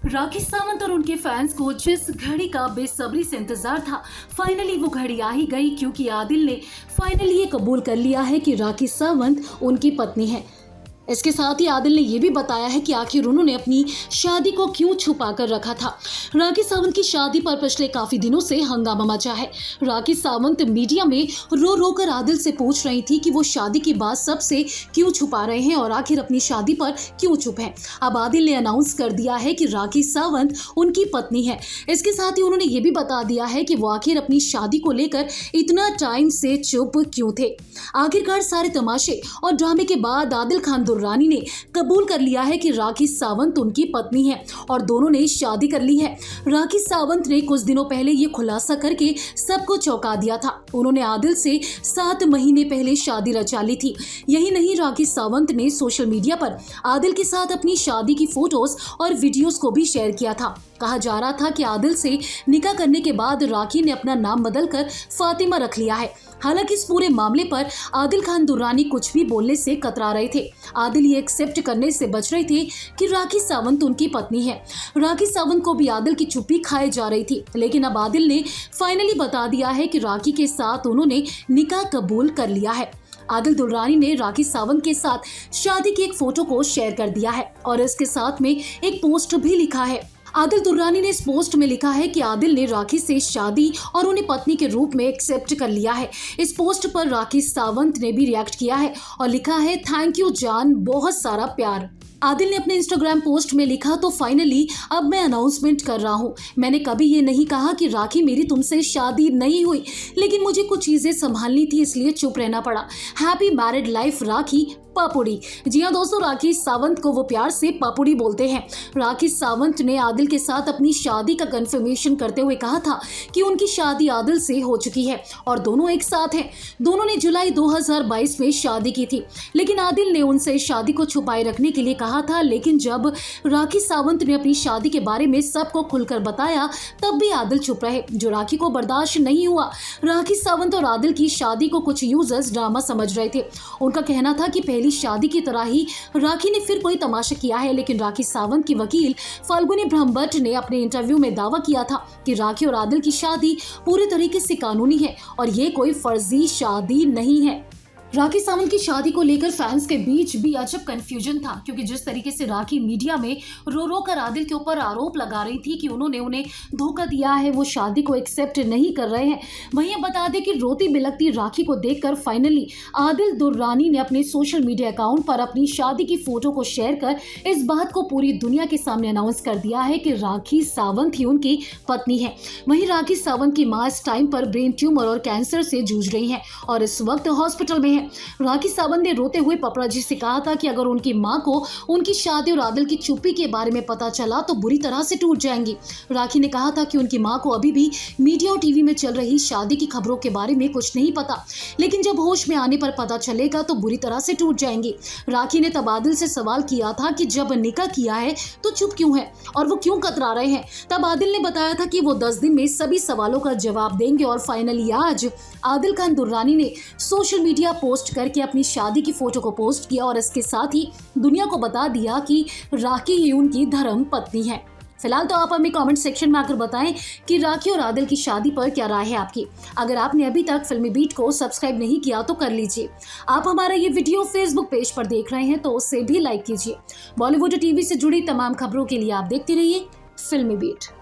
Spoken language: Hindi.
राखी सावंत और उनके फैंस को जिस घड़ी का बेसब्री से इंतजार था, फाइनली वो घड़ी आ ही गई, क्योंकि आदिल ने फाइनली ये कबूल कर लिया है कि राखी सावंत उनकी पत्नी है। इसके साथ ही आदिल ने यह भी बताया है कि आखिर उन्होंने अपनी शादी को क्यों छुपा कर रखा था। राखी सावंत की शादी पर पिछले काफी दिनों से हंगामा मचा है। राखी सावंत मीडिया में रो रो कर आदिल से पूछ रही थी कि वो शादी की बात सबसे क्यों छुपा रहे हैं और आखिर अपनी शादी पर क्यों चुप हैं। अब आदिल ने अनाउंस कर दिया है कि राखी सावंत उनकी पत्नी है। इसके साथ ही उन्होंने ये भी बता दिया है कि वो आखिर अपनी शादी को लेकर इतना टाइम से चुप क्यों थे। आखिरकार सारे तमाशे और ड्रामे के बाद आदिल खान दुर्रानी ने कबूल कर लिया है कि राखी सावंत उनकी पत्नी है और दोनों ने शादी कर ली है। राखी सावंत ने कुछ दिनों पहले ये खुलासा करके सबको चौंका दिया था। उन्होंने आदिल से 7 महीने पहले शादी रचा ली थी। यही नहीं, राखी सावंत ने सोशल मीडिया पर आदिल के साथ अपनी शादी की फोटोज और वीडियोस को भी शेयर किया था। कहा जा रहा था कि आदिल से निकाह करने के बाद राखी ने अपना नाम बदलकर फातिमा रख लिया है। हालांकि इस पूरे मामले पर आदिल खान दुर्रानी कुछ भी बोलने से कतरा रहे थे। आदिल ये एक्सेप्ट करने से बच रहे थे कि राखी सावंत उनकी पत्नी है। राखी सावंत को भी आदिल की चुप्पी खाई जा रही थी, लेकिन अब आदिल ने फाइनली बता दिया है कि राखी के साथ उन्होंने निकाह कबूल कर लिया है। आदिल दुर्रानी ने राखी सावंत के साथ शादी की एक फोटो को शेयर कर दिया है और इसके साथ में एक पोस्ट भी लिखा है। आदिल दुर्रानी ने इस पोस्ट में लिखा है कि आदिल ने राखी से शादी और उन्हें पत्नी के रूप में एक्सेप्ट कर लिया है। इस पोस्ट पर राखी सावंत ने भी रिएक्ट किया है और लिखा है, थैंक यू जान, बहुत सारा प्यार। आदिल ने अपने इंस्टाग्राम पोस्ट में लिखा, तो फाइनली अब मैं अनाउंसमेंट कर रहा हूँ। मैंने कभी ये नहीं कहा कि राखी मेरी तुमसे शादी नहीं हुई, लेकिन मुझे कुछ चीजें संभालनी थी, इसलिए चुप रहना पड़ा। हैप्पी मैरिड लाइफ राखी पापुड़ी। जी हाँ दोस्तों, राखी सावंत को वो प्यार से पापुड़ी बोलते हैं। राखी सावंत ने आदिल के साथ अपनी शादी का कंफर्मेशन करते हुए कहा था कि उनकी शादी आदिल से हो चुकी है और दोनों एक साथ हैं। दोनों ने जुलाई 2022 में शादी की थी, लेकिन आदिल ने उनसे शादी को छुपाए रखने के लिए कहा था। लेकिन जब राखी सावंत ने अपनी शादी के बारे में सबको खुलकर बताया, तब भी आदिल चुप रहे, जो राखी को बर्दाश्त नहीं हुआ। राखी सावंत और आदिल की शादी को कुछ यूजर्स ड्रामा समझ रहे थे। उनका कहना था कि पहली शादी की तरह ही राखी ने फिर कोई तमाशा किया है, लेकिन राखी सावंत की वकील फाल्गुनी ब्रह्मभट्ट ने अपने इंटरव्यू में दावा किया था कि राखी और आदिल की शादी पूरी तरीके से कानूनी है और ये कोई फर्जी शादी नहीं है। राखी सावंत की शादी को लेकर फैंस के बीच भी अजब कंफ्यूजन था, क्योंकि जिस तरीके से राखी मीडिया में रो रो कर आदिल के ऊपर आरोप लगा रही थी कि उन्होंने उन्हें धोखा दिया है, वो शादी को एक्सेप्ट नहीं कर रहे हैं। वहीं बता दें कि रोती बिलखती राखी को देखकर फाइनली आदिल दुर्रानी ने अपने सोशल मीडिया अकाउंट पर अपनी शादी की फोटो को शेयर कर इस बात को पूरी दुनिया के सामने अनाउंस कर दिया है कि राखी सावंत ही उनकी पत्नी है। वहीं राखी सावंत की मां इस टाइम पर ब्रेन ट्यूमर और कैंसर से जूझ रही है और इस वक्त हॉस्पिटल में है। राखी सावंत ने रोते हुए पपराजी से कहा था कि अगर उनकी मां को उनकी शादी और आदिल की चुप्पी के बारे में पता चला तो बुरी तरह से टूट जाएंगी। राखी ने कहा था कि उनकी मां को अभी भी मीडिया और टीवी में चल रही शादी की खबरों के बारे में कुछ नहीं पता, लेकिन जब होश में आने पर पता चलेगा तो बुरी तरह से टूट जाएंगी। राखी ने तब आदिल से सवाल किया था कि जब निकाह किया है तो चुप क्यों है और वो क्यों कतरा रहे हैं। तब आदिल ने बताया था कि वो 10 दिन में सभी सवालों का जवाब देंगे और फाइनली आज आदिल खान दुर्रानी ने सोशल मीडिया पोस्ट करके अपनी शादी की फोटो को पोस्ट किया और इसके साथ ही दुनिया को बता दिया कि राखी ही उनकी धर्म पत्नी है। फिलहाल तो आप हमें कमेंट सेक्शन में आकर बताएं कि राखी और आदिल की शादी पर क्या राय है आपकी। अगर आपने अभी तक फिल्मी बीट को सब्सक्राइब नहीं किया तो कर लीजिए। आप हमारा ये वीडियो फेसबुक पेज पर देख रहे हैं तो उसे भी लाइक कीजिए। बॉलीवुड टीवी से जुड़ी तमाम खबरों के लिए आप देखते रहिए फिल्मी बीट।